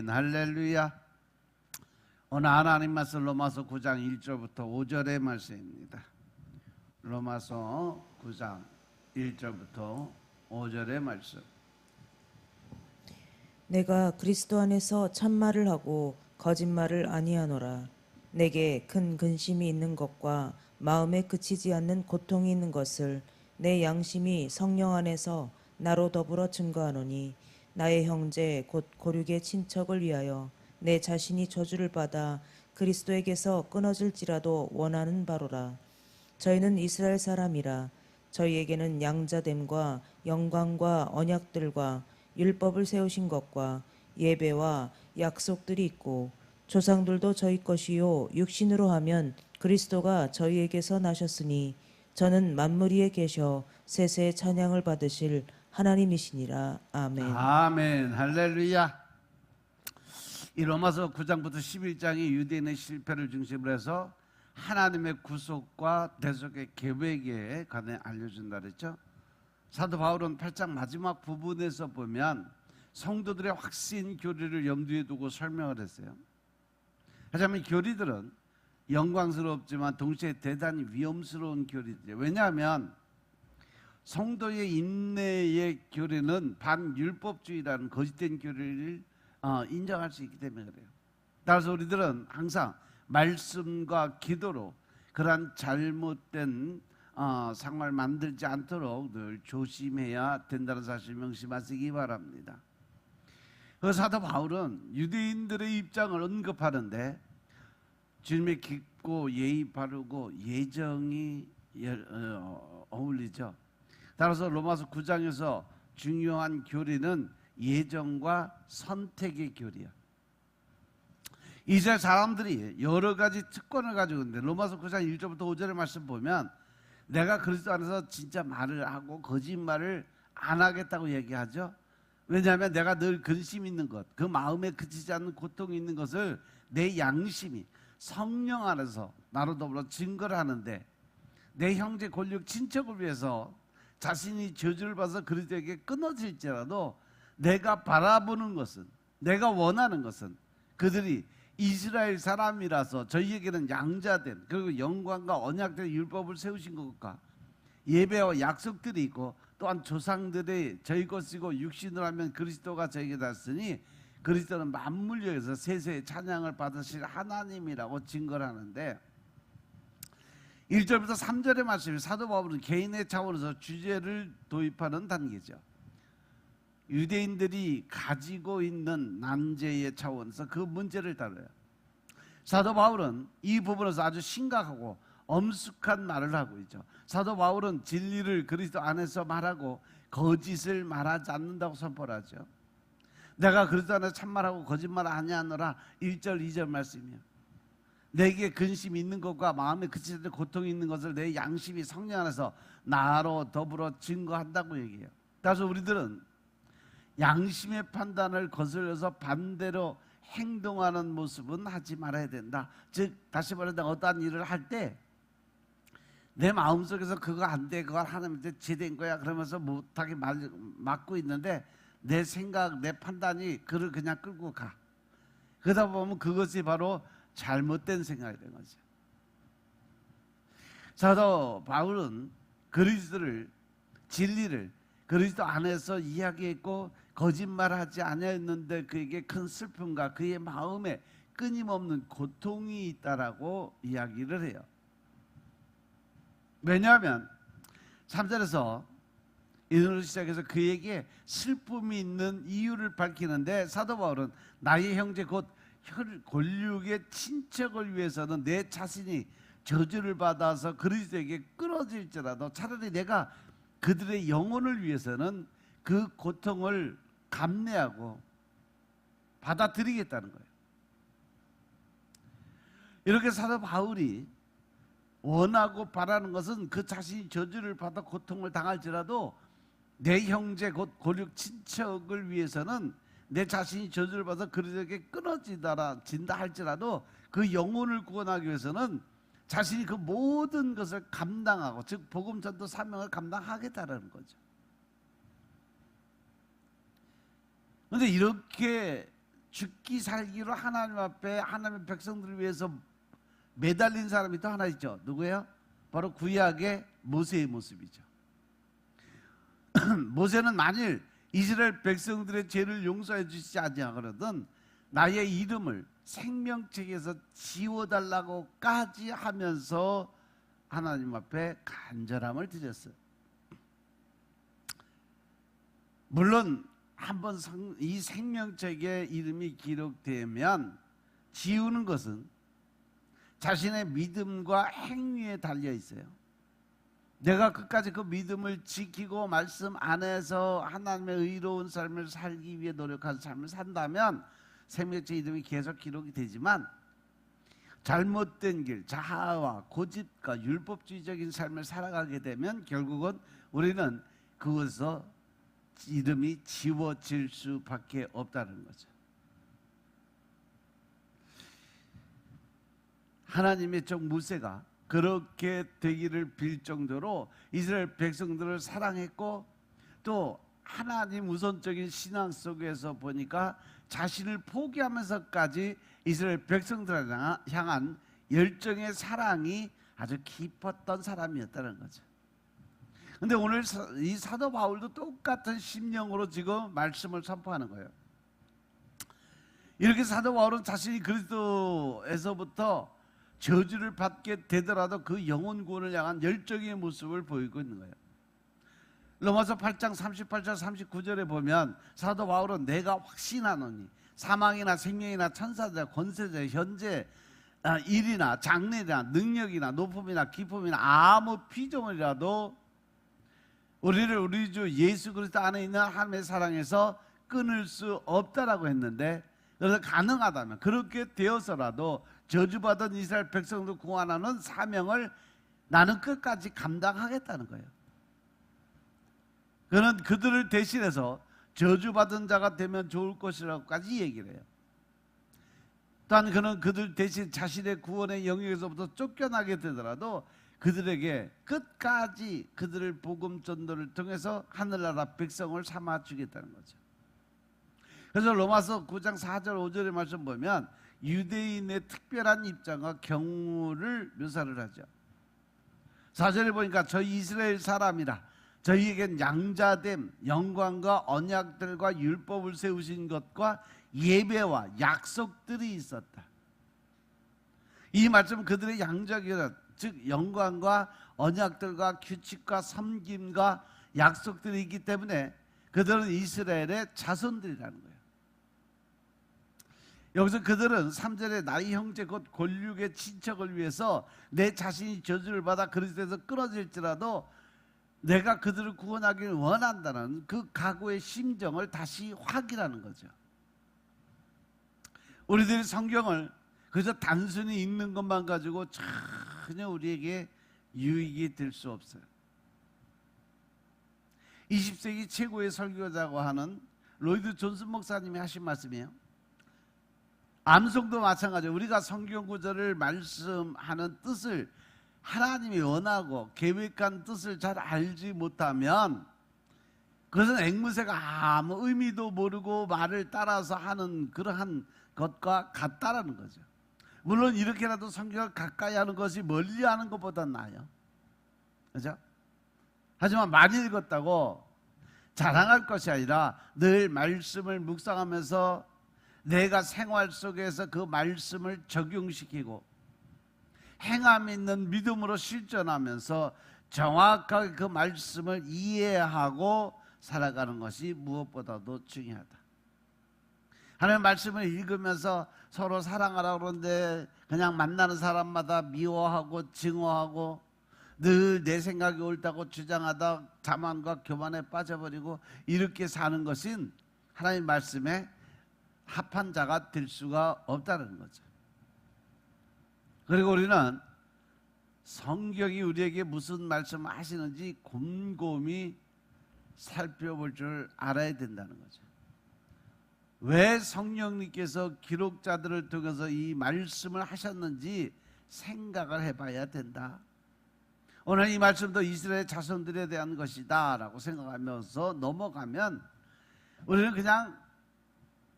아멘. 할렐루야. 오늘 하나님 말씀 로마서 9장 1절부터 5절의 말씀입니다. 로마서 9장 1절부터 5절의 말씀. 내가 그리스도 안에서 참말을 하고 거짓말을 아니하노라. 내게 큰 근심이 있는 것과 마음에 그치지 않는 고통이 있는 것을 내 양심이 성령 안에서 나로 더불어 증거하노니, 나의 형제 곧 고륙의 친척을 위하여 내 자신이 저주를 받아 그리스도에게서 끊어질지라도 원하는 바로라. 저희는 이스라엘 사람이라. 저희에게는 양자됨과 영광과 언약들과 율법을 세우신 것과 예배와 약속들이 있고, 조상들도 저희 것이요 육신으로 하면 그리스도가 저희에게서 나셨으니 저는 만물 위에 계셔 세세의 찬양을 받으실 하나님이시니라. 아멘. 아멘. 할렐루야. 이 로마서 9장부터 11장이 유대인의 실패를 중심으로 해서 하나님의 구속과 대속의 계획에 관해 알려준다 그랬죠. 사도 바울은 8장 마지막 부분에서 보면 성도들의 확신 교리를 염두에 두고 설명을 했어요. 하지만 교리들은 영광스럽지만 동시에 대단히 위험스러운 교리들이에요. 왜냐하면 성도의 인내의 교리는 반율법주의라는 거짓된 교리를 인정할 수 있기 때문에 그래요. 따라서 우리들은 항상 말씀과 기도로 그러한 잘못된 상황을 만들지 않도록 늘 조심해야 된다는 사실 명심하시기 바랍니다. 그 사도 바울은 유대인들의 입장을 언급하는데 주님의 깊고 예의 바르고 예정이 어울리죠. 따라서 로마서 9장에서 중요한 교리는 예정과 선택의 교리야. 이스라엘 사람들이 여러 가지 특권을 가지고 있는데 로마서 9장 1절부터 5절의 말씀 보면 내가 그리스도 안에서 진짜 말을 하고 거짓말을 안 하겠다고 얘기하죠. 왜냐하면 내가 늘 근심 있는 것, 그 마음에 그치지 않는 고통이 있는 것을 내 양심이 성령 안에서 나로 더불어 증거를 하는데, 내 형제 권력 친척을 위해서 자신이 저주를 받아서 그리스도에게 끊어질지라도 내가 바라보는 것은, 내가 원하는 것은 그들이 이스라엘 사람이라서 저희에게는 양자된, 그리고 영광과 언약된 율법을 세우신 것과 예배와 약속들이 있고, 또한 조상들의 저희 것이고 육신으로 하면 그리스도가 저에게 났으니 그리스도는 만물 위에서 세세의 찬양을 받으실 하나님이라고 증거를 하는데, 1절부터 3절의 말씀이 사도 바울은 개인의 차원에서 주제를 도입하는 단계죠. 유대인들이 가지고 있는 난제의 차원에서 그 문제를 다뤄요. 사도 바울은 이 부분에서 아주 심각하고 엄숙한 말을 하고 있죠. 사도 바울은 진리를 그리스도 안에서 말하고 거짓을 말하지 않는다고 선포하죠. 내가 그리스도 안에서 참말하고 거짓말 아니하노라 1절 2절 말씀이에요. 내게 근심이 있는 것과 마음에 그치지 않는 고통이 있는 것을 내 양심이 성령 안에서 나로 더불어 증거한다고 얘기해요. 따라서 우리들은 양심의 판단을 거슬려서 반대로 행동하는 모습은 하지 말아야 된다. 즉 다시 말하면 어떠한 일을 할 때 내 마음속에서 그거 안 돼, 그걸 하나님한테 제대인 거야 그러면서 못하게 막고 있는데, 내 생각, 내 판단이 그를 그냥 끌고 가. 그러다 보면 그것이 바로 잘못된 생각이 된 거죠. 사도 바울은 그리스도를, 진리를 그리스도 안에서 이야기했고 거짓말하지 않았는데 그에게 큰 슬픔과 그의 마음에 끊임없는 고통이 있다라고 이야기를 해요. 왜냐하면 3절에서 이들을 시작해서 그에게 슬픔이 있는 이유를 밝히는데, 사도 바울은 나의 형제 곧 권력의 친척을 위해서는 내 자신이 저주를 받아서 그리스도에게 끊어질지라도 차라리 내가 그들의 영혼을 위해서는 그 고통을 감내하고 받아들이겠다는 거예요. 이렇게 사도 바울이 원하고 바라는 것은 그 자신이 저주를 받아 고통을 당할지라도 내 형제 곧 고륙 친척을 위해서는 내 자신이 저주를 받아 그들에게 끊어진다 할지라도 그 영혼을 구원하기 위해서는 자신이 그 모든 것을 감당하고, 즉 복음 전도 사명을 감당하겠다는 거죠. 그런데 이렇게 죽기 살기로 하나님 앞에 하나님의 백성들을 위해서 매달린 사람이 또 하나 있죠. 누구예요? 바로 구약의 모세의 모습이죠. 모세는 만일 이스라엘 백성들의 죄를 용서해 주시지 아니하거든 나의 이름을 생명책에서 지워달라고까지 하면서 하나님 앞에 간절함을 드렸어요. 물론 한번 이 생명책에 이름이 기록되면 지우는 것은 자신의 믿음과 행위에 달려 있어요. 내가 끝까지 그 믿음을 지키고 말씀 안에서 하나님의 의로운 삶을 살기 위해 노력한 삶을 산다면 생명책 이름이 계속 기록이 되지만 잘못된 길, 자아와 고집과 율법주의적인 삶을 살아가게 되면 결국은 우리는 그것에서 이름이 지워질 수밖에 없다는 거죠. 하나님의 종 모세가 그렇게 되기를 빌 정도로 이스라엘 백성들을 사랑했고 또 하나님 우선적인 신앙 속에서 보니까 자신을 포기하면서까지 이스라엘 백성들을 향한 열정의 사랑이 아주 깊었던 사람이었다는 거죠. 근데 오늘 이 사도 바울도 똑같은 심령으로 지금 말씀을 선포하는 거예요. 이렇게 사도 바울은 자신이 그리스도에서부터 저주를 받게 되더라도 그 영혼 구원을 향한 열정의 모습을 보이고 있는 거예요. 로마서 8장 38절 39절에 보면 사도 바울은 내가 확신하노니 사망이나 생명이나 천사들 권세자 현재 일이나 장래나 능력이나 높음이나 기쁨이나 아무 피조물이라도 우리를 우리 주 예수 그리스도 안에 있는 하나님의 사랑에서 끊을 수 없다라고 했는데, 그래서 가능하다면 그렇게 되어서라도 저주받은 이스라엘 백성들 구원하는 사명을 나는 끝까지 감당하겠다는 거예요. 그는 그들을 대신해서 저주받은 자가 되면 좋을 것이라고까지 얘기를 해요. 또한 그는 그들 대신 자신의 구원의 영역에서부터 쫓겨나게 되더라도 그들에게 끝까지 그들을 복음 전도를 통해서 하늘나라 백성을 삼아 주겠다는 거죠. 그래서 로마서 9장 4절 5절의 말씀 보면 유대인의 특별한 입장과 경우를 묘사를 하죠. 4절에 보니까 저희 이스라엘 사람이라 저희에겐 양자됨 영광과 언약들과 율법을 세우신 것과 예배와 약속들이 있었다. 이 말씀은 그들의 양자기라 즉 영광과 언약들과 규칙과 섬김과 약속들이 있기 때문에 그들은 이스라엘의 자손들이라는 거예요. 여기서 그들은 3절에 나의 형제 곧 골육의 친척을 위해서 내 자신이 저주를 받아 그리스도에서 끊어질지라도 내가 그들을 구원하기를 원한다는 그 각오의 심정을 다시 확인하는 거죠. 우리들이 성경을 그저 단순히 읽는 것만 가지고 전혀 우리에게 유익이 될 수 없어요. 20세기 최고의 설교자라고 하는 로이드 존슨 목사님이 하신 말씀이에요. 암송도 마찬가지예요. 우리가 성경 구절을 말씀하는 뜻을 하나님이 원하고 계획한 뜻을 잘 알지 못하면 그것은 앵무새가 아무 의미도 모르고 말을 따라서 하는 그러한 것과 같다라는 거죠. 물론 이렇게라도 성경을 가까이 하는 것이 멀리 하는 것보다 나아요. 그렇죠? 하지만 많이 읽었다고 자랑할 것이 아니라 늘 말씀을 묵상하면서 내가 생활 속에서 그 말씀을 적용시키고 행함 있는 믿음으로 실천하면서 정확하게 그 말씀을 이해하고 살아가는 것이 무엇보다도 중요하다. 하나님의 말씀을 읽으면서 서로 사랑하라고 그러는데 그냥 만나는 사람마다 미워하고 증오하고 늘 내 생각이 옳다고 주장하다 자만과 교만에 빠져버리고 이렇게 사는 것은 하나님 말씀에 합한 자가 될 수가 없다는 거죠. 그리고 우리는 성경이 우리에게 무슨 말씀을 하시는지 곰곰이 살펴볼 줄 알아야 된다는 거죠. 왜 성령님께서 기록자들을 통해서 이 말씀을 하셨는지 생각을 해봐야 된다. 오늘 이 말씀도 이스라엘 자손들에 대한 것이다 라고 생각하면서 넘어가면 우리는 그냥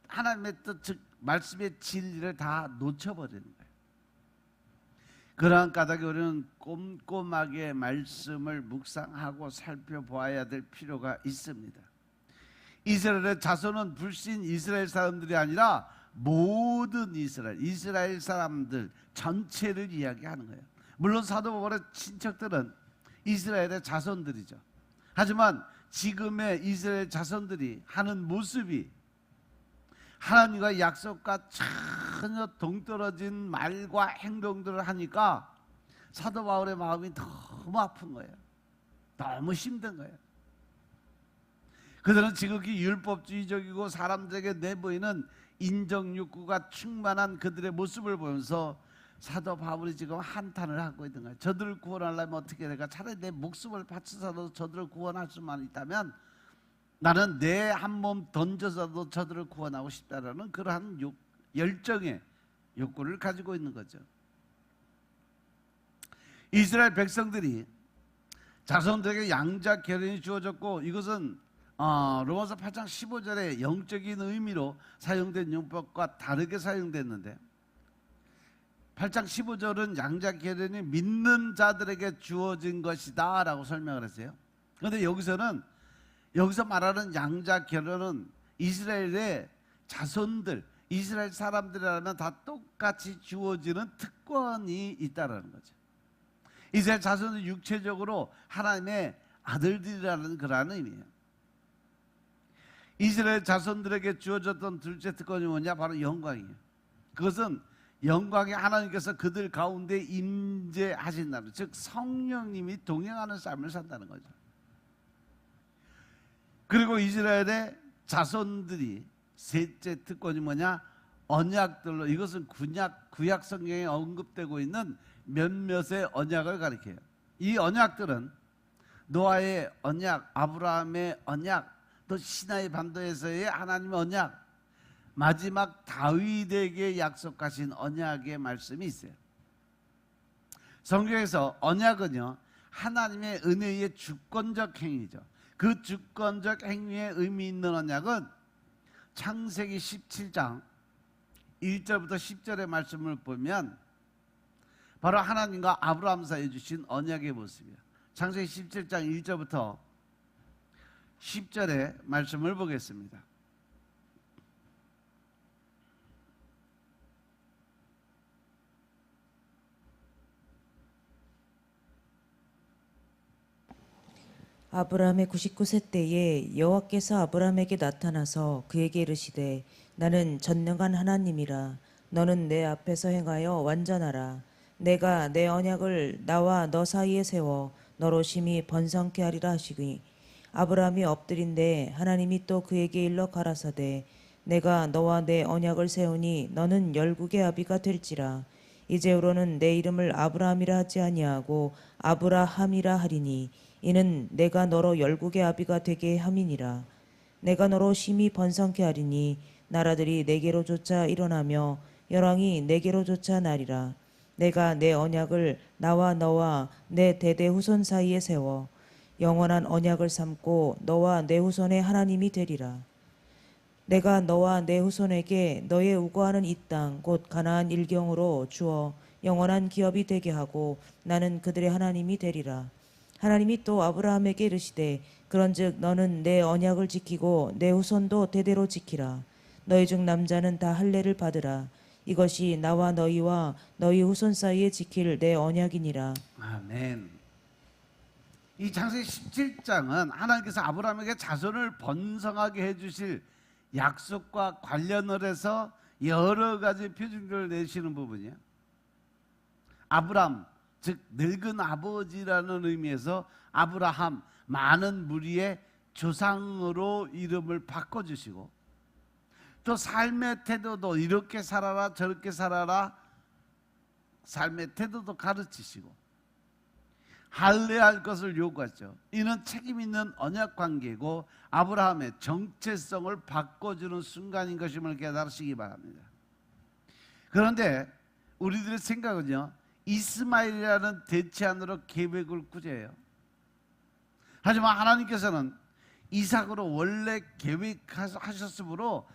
하나님의 뜻, 즉 말씀의 진리를 다 놓쳐버리는 거예요. 그러한 까닭에 우리는 꼼꼼하게 말씀을 묵상하고 살펴보아야 될 필요가 있습니다. 이스라엘의 자손은 불신 이스라엘 사람들이 아니라 모든 이스라엘 사람들 전체를 이야기하는 거예요. 물론 사도 바울의 친척들은 이스라엘의 자손들이죠. 하지만 지금의 이스라엘 자손들이 하는 모습이 하나님과 약속과 전혀 동떨어진 말과 행동들을 하니까 사도 바울의 마음이 너무 아픈 거예요. 너무 힘든 거예요. 그들은 지극히 율법주의적이고 사람들에게 내보이는 인정욕구가 충만한 그들의 모습을 보면서 사도 바울이 지금 한탄을 하고 있는 거예요. 저들을 구원하려면 어떻게 해야 될까? 차라리 내 목숨을 바쳐서라도 저들을 구원할 수만 있다면 나는 내 한 몸 던져서도 저들을 구원하고 싶다라는 그러한 열정의 욕구를 가지고 있는 거죠. 이스라엘 백성들이 자손들에게 양자 계련이 주어졌고 이것은 로마서 8장 15절에 영적인 의미로 사용된 용법과 다르게 사용됐는데 8장 15절은 양자 계련이 믿는 자들에게 주어진 것이다 라고 설명을 했어요. 그런데 여기서 말하는 양자 계련은 이스라엘의 자손들, 이스라엘 사람들이라면 다 똑같이 주어지는 특권이 있다는 거죠. 이스라엘 자손은 육체적으로 하나님의 아들들이라는 그런 의미예요. 이스라엘 자손들에게 주어졌던 둘째 특권이 뭐냐? 바로 영광이에요. 그것은 영광의 하나님께서 그들 가운데 임재하신다는, 즉 성령님이 동행하는 삶을 산다는 거죠. 그리고 이스라엘의 자손들이 셋째 특권이 뭐냐? 언약들로, 이것은 구약 성경에 언급되고 있는 몇몇의 언약을 가리켜요. 이 언약들은 노아의 언약, 아브라함의 언약, 또 시나이 반도에서의 하나님의 언약, 마지막 다윗에게 약속하신 언약의 말씀이 있어요. 성경에서 언약은요, 하나님의 은혜의 주권적 행위죠. 그 주권적 행위에 의미 있는 언약은 창세기 17장 1절부터 10절의 말씀을 보면 바로 하나님과 아브라함 사이에 주신 언약의 모습이에요. 창세기 17장 1절부터 10절의 말씀을 보겠습니다. 아브라함의 99세 때에 여호와께서 아브라함에게 나타나서 그에게 이르시되 나는 전능한 하나님이라. 너는 내 앞에서 행하여 완전하라. 내가 내 언약을 나와 너 사이에 세워 너로 심히 번성케 하리라 하시니 아브라함이 엎드린데 하나님이 또 그에게 일러 가라사대 내가 너와 내 언약을 세우니 너는 열국의 아비가 될지라. 이제후로는 내 이름을 아브라함이라 하지 아니하고 아브라함이라 하리니 이는 내가 너로 열국의 아비가 되게 함이니라. 내가 너로 심히 번성케 하리니 나라들이 내게로 쫓아 일어나며 열왕이 내게로 쫓아 나리라. 내가 내 언약을 나와 너와 내 대대 후손 사이에 세워 영원한 언약을 삼고 너와 내 후손의 하나님이 되리라. 내가 너와 내 후손에게 너의 우거하는 이 땅 곧 가나안 일경으로 주어 영원한 기업이 되게 하고 나는 그들의 하나님이 되리라. 하나님이 또 아브라함에게 이르시되 그런즉 너는 내 언약을 지키고 내 후손도 대대로 지키라. 너희 중 남자는 다 할례를 받으라. 이것이 나와 너희와 너희 후손 사이에 지킬 내 언약이니라. 아멘. 이 창세기 17장은 하나님께서 아브라함에게 자손을 번성하게 해주실 약속과 관련을 해서 여러 가지 표징들을 내시는 부분이에요. 아브람, 즉 늙은 아버지라는 의미에서 아브라함, 많은 무리의 조상으로 이름을 바꿔주시고 또 삶의 태도도 이렇게 살아라 저렇게 살아라 삶의 태도도 가르치시고 할례할 것을 요구하죠. 이는 책임 있는 언약 관계고 아브라함의 정체성을 바꿔주는 순간인 것임을 깨달으시기 바랍니다. 그런데 우리들의 생각은요, 이스마엘이라는 대치안으로 계획을 꾸려요. 하지만 하나님께서는 이삭으로 원래 계획하셨으므로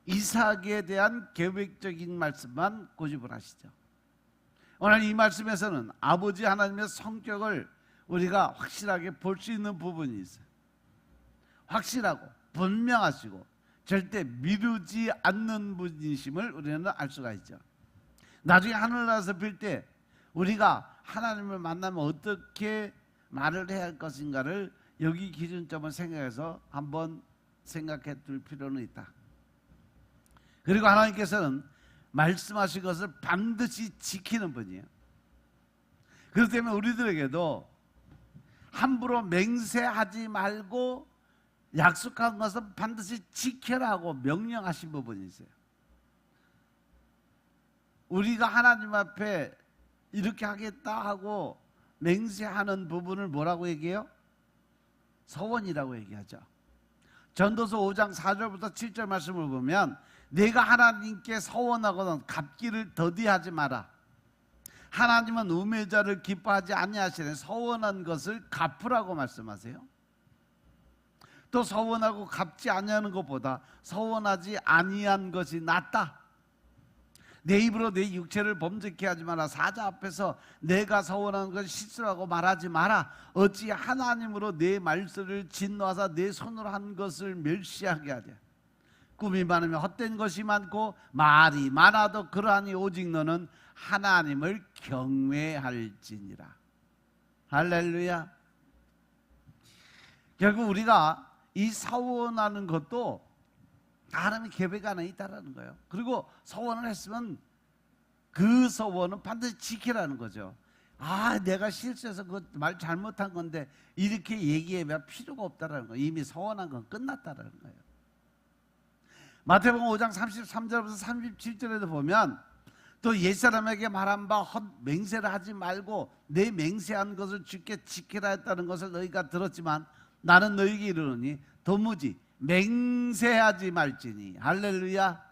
이삭에 대한 계획적인 말씀만 고집을 하시죠. 오늘 이 말씀에서는 아버지 하나님의 성격을 우리가 확실하게 볼 수 있는 부분이 있어요. 확실하고 분명하시고 절대 미루지 않는 분이심을 우리는 알 수가 있죠. 나중에 하늘나라에서 빌 때 우리가 하나님을 만나면 어떻게 말을 해야 할 것인가를 여기 기준점을 생각해서 한번 생각해 둘 필요는 있다. 그리고 하나님께서는 말씀하신 것을 반드시 지키는 분이에요. 그렇기 때문에 우리들에게도 함부로 맹세하지 말고 약속한 것은 반드시 지켜라고 명령하신 부분이 있어요. 우리가 하나님 앞에 이렇게 하겠다 하고 맹세하는 부분을 뭐라고 얘기해요? 서원이라고 얘기하죠. 전도서 5장 4절부터 7절 말씀을 보면 내가 하나님께 서원하거든 갚기를 더디하지 마라. 하나님은 우매자를 기뻐하지 아니하시네. 서원한 것을 갚으라고 말씀하세요. 또 서원하고 갚지 아니하는 것보다 서원하지 아니한 것이 낫다. 내 입으로 내 육체를 범죄케 하지 마라. 사자 앞에서 내가 서원한 것 실수라고 말하지 마라. 어찌 하나님으로 내 말씀을 진노하사 내 손으로 한 것을 멸시하게 하랴. 꿈이 많으면 헛된 것이 많고 말이 많아도 그러하니 오직 너는 하나님을 경외할지니라. 할렐루야. 결국 우리가 이 서원하는 것도 하나님의 계획 안에 있다라는 거예요. 그리고 서원을 했으면 그 서원은 반드시 지키라는 거죠. 아, 내가 실수해서 그 말 잘못한 건데 이렇게 얘기하면 필요가 없다라는 거예요. 이미 서원한 건 끝났다라는 거예요. 마태복음 5장 33절부터 37절에도 보면 또 옛사람에게 말한 바 헛 맹세를 하지 말고 내 맹세한 것을 주께 지키라 했다는 것을 너희가 들었지만 나는 너희에게 이르노니 도무지 맹세하지 말지니. 할렐루야.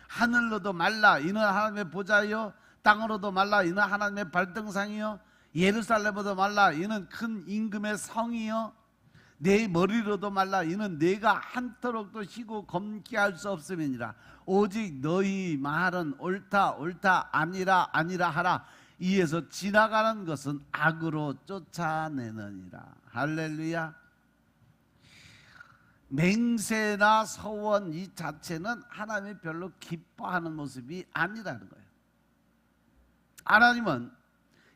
하늘로도 말라 이는 하나님의 보좌요 땅으로도 말라 이는 하나님의 발등상이요 예루살렘으로도 말라 이는 큰 임금의 성이요 내 머리로도 말라 이는 내가 한터록도 쉬고 검게 할 수 없음이니라. 오직 너희 말은 옳다 옳다 아니라 아니라 하라. 이에서 지나가는 것은 악으로 쫓아내느니라. 할렐루야. 맹세나 서원 이 자체는 하나님이 별로 기뻐하는 모습이 아니라는 거예요. 하나님은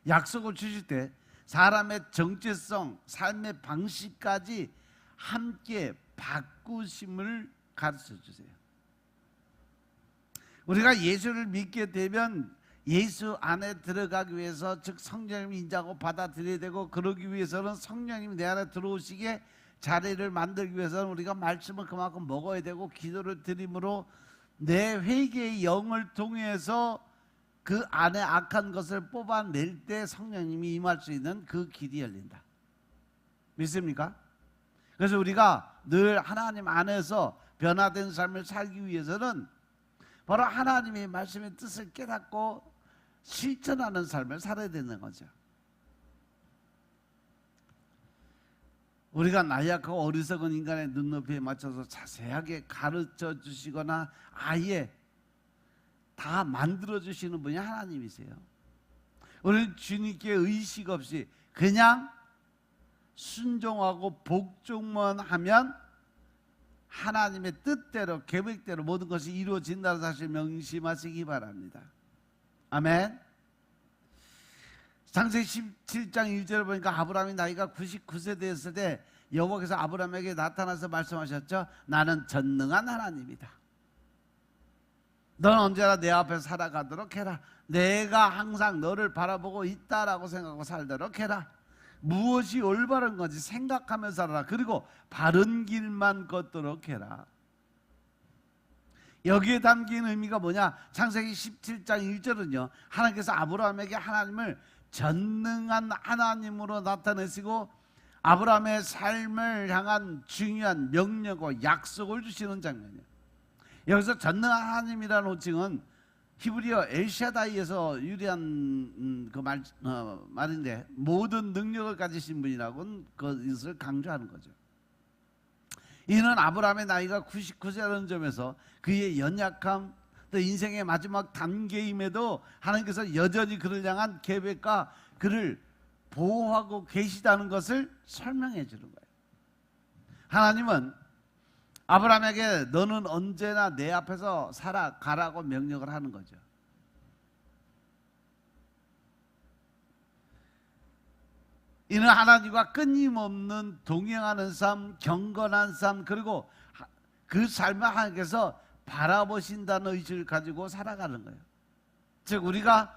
약속을 주실 때 사람의 정체성, 삶의 방식까지 함께 바꾸심을 가르쳐 주세요. 우리가 예수를 믿게 되면 예수 안에 들어가기 위해서 즉 성령님을 인정하고 받아들여야 되고 그러기 위해서는 성령님이 내 안에 들어오시게 자리를 만들기 위해서는 우리가 말씀을 그만큼 먹어야 되고 기도를 드림으로 내 회개의 영을 통해서 그 안에 악한 것을 뽑아낼 때 성령님이 임할 수 있는 그 길이 열린다. 믿습니까? 그래서 우리가 늘 하나님 안에서 변화된 삶을 살기 위해서는 바로 하나님의 말씀의 뜻을 깨닫고 실천하는 삶을 살아야 되는 거죠. 우리가 나약하고 어리석은 인간의 눈높이에 맞춰서 자세하게 가르쳐 주시거나 아예 다 만들어 주시는 분이 하나님이세요. 우리는 주님께 의식 없이 그냥 순종하고 복종만 하면 하나님의 뜻대로 계획대로 모든 것이 이루어진다는 사실 명심하시기 바랍니다. 아멘. 창세기 17장 1절을 보니까 아브라함이 나이가 99세 되었을 때 여호와께서 아브라함에게 나타나서 말씀하셨죠. 나는 전능한 하나님이다. 넌 언제나 내 앞에서 살아가도록 해라. 내가 항상 너를 바라보고 있다라고 생각하고 살도록 해라. 무엇이 올바른 건지 생각하며 살아라. 그리고 바른 길만 걷도록 해라. 여기에 담긴 의미가 뭐냐? 창세기 17장 1절은요 하나님께서 아브라함에게 하나님을 전능한 하나님으로 나타내시고 아브라함의 삶을 향한 중요한 명령과 약속을 주시는 장면이에요. 여기서 전능한 하나님이라는 호칭은 히브리어 엘샤다이에서 유래한 그 말인데 모든 능력을 가지신 분이라고는 그것을 강조하는 거죠. 이는 아브라함의 나이가 99세라는 점에서 그의 연약함, 또 인생의 마지막 단계임에도 하나님께서 여전히 그를 향한 계획과 그를 보호하고 계시다는 것을 설명해 주는 거예요. 하나님은 아브라함에게 너는 언제나 내 앞에서 살아가라고 명령을 하는 거죠. 이는 하나님과 끊임없는 동행하는 삶, 경건한 삶, 그리고 그 삶을 하나님께서 바라보신다는 의식을 가지고 살아가는 거예요. 즉 우리가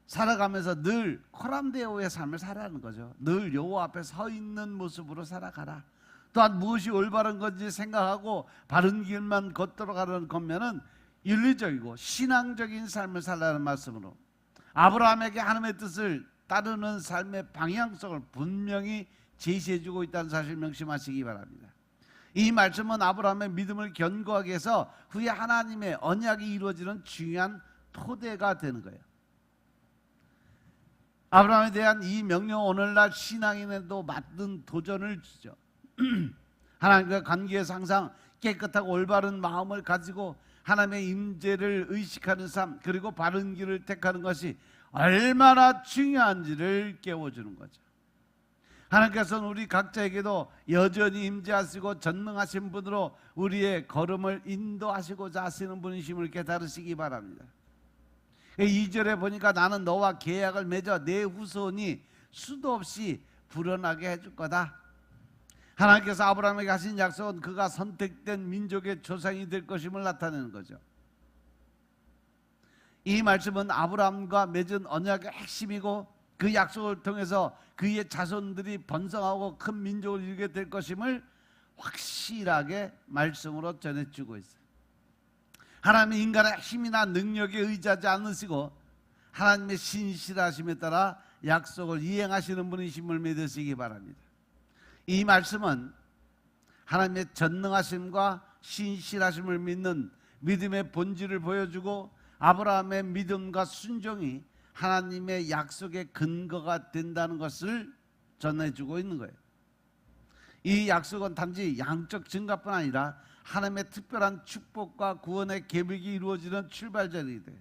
살아가면서 늘 코람데오의 삶을 살아가는 거죠. 늘 여호와 앞에 서 있는 모습으로 살아가라. 또한 무엇이 올바른 건지 생각하고 바른 길만 걷도록 하는 것면은 윤리적이고 신앙적인 삶을 살라는 말씀으로 아브라함에게 하나님의 뜻을 따르는 삶의 방향성을 분명히 제시해주고 있다는 사실 명심하시기 바랍니다. 이 말씀은 아브라함의 믿음을 견고하게 해서 후에 하나님의 언약이 이루어지는 중요한 토대가 되는 거예요. 아브라함에 대한 이 명령은 오늘날 신앙인에도 맞는 도전을 주죠. 하나님과 관계에서 항상 깨끗하고 올바른 마음을 가지고 하나님의 임재를 의식하는 삶, 그리고 바른 길을 택하는 것이 얼마나 중요한지를 깨워주는 거죠. 하나님께서는 우리 각자에게도 여전히 임재하시고 전능하신 분으로 우리의 걸음을 인도하시고자 하시는 분이심을 깨달으시기 바랍니다. 2절에 보니까 나는 너와 계약을 맺어 내 후손이 수도 없이 불어나게 해줄 거다. 하나님께서 아브라함에게 하신 약속은 그가 선택된 민족의 조상이 될 것임을 나타내는 거죠. 이 말씀은 아브라함과 맺은 언약의 핵심이고 그 약속을 통해서 그의 자손들이 번성하고 큰 민족을 이루게 될 것임을 확실하게 말씀으로 전해주고 있어요. 하나님은 인간의 힘이나 능력에 의지하지 않으시고 하나님의 신실하심에 따라 약속을 이행하시는 분이심을 믿으시기 바랍니다. 이 말씀은 하나님의 전능하심과 신실하심을 믿는 믿음의 본질을 보여주고 아브라함의 믿음과 순종이 하나님의 약속의 근거가 된다는 것을 전해주고 있는 거예요. 이 약속은 단지 양적 증가뿐 아니라 하나님의 특별한 축복과 구원의 계획이 이루어지는 출발점이 돼요.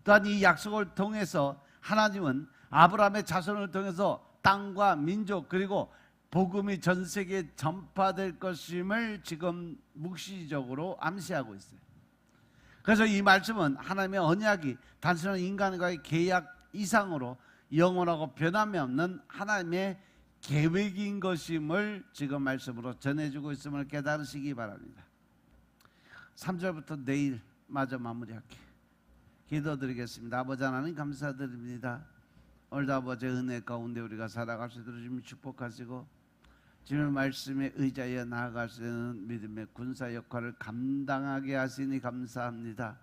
또한 이 약속을 통해서 하나님은 아브라함의 자손을 통해서 땅과 민족 그리고 복음이 전 세계에 전파될 것임을 지금 묵시적으로 암시하고 있어요. 그래서 이 말씀은 하나님의 언약이 단순한 인간과의 계약 이상으로 영원하고 변함이 없는 하나님의 계획인 것임을 지금 말씀으로 전해주고 있음을 깨달으시기 바랍니다. 3절부터 내일 마저 마무리할게요. 기도드리겠습니다. 아버지 하나님 감사드립니다. 오늘도 아버지의 은혜 가운데 우리가 살아갈 수 있도록 주님 축복하시고 주님의 말씀에 의지하여 나아갈 수 있는 믿음의 군사 역할을 감당하게 하시니 감사합니다.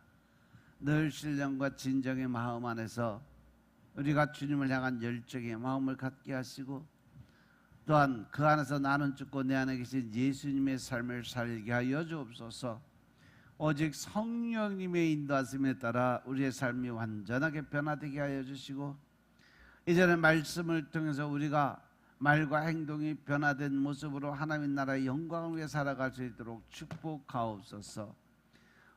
늘 신령과 진정의 마음 안에서 우리가 주님을 향한 열정의 마음을 갖게 하시고 또한 그 안에서 나는 죽고 내 안에 계신 예수님의 삶을 살게 하여 주옵소서. 오직 성령님의 인도하심에 따라 우리의 삶이 완전하게 변화되게 하여 주시고 이제는 말씀을 통해서 우리가 말과 행동이 변화된 모습으로 하나님 나라의 영광을 위해 살아갈 수 있도록 축복하옵소서.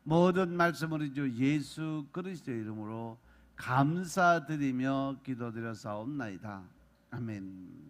모든 말씀을 주 예수 그리스도의 이름으로 감사드리며 기도드려 사옵나이다. 아멘.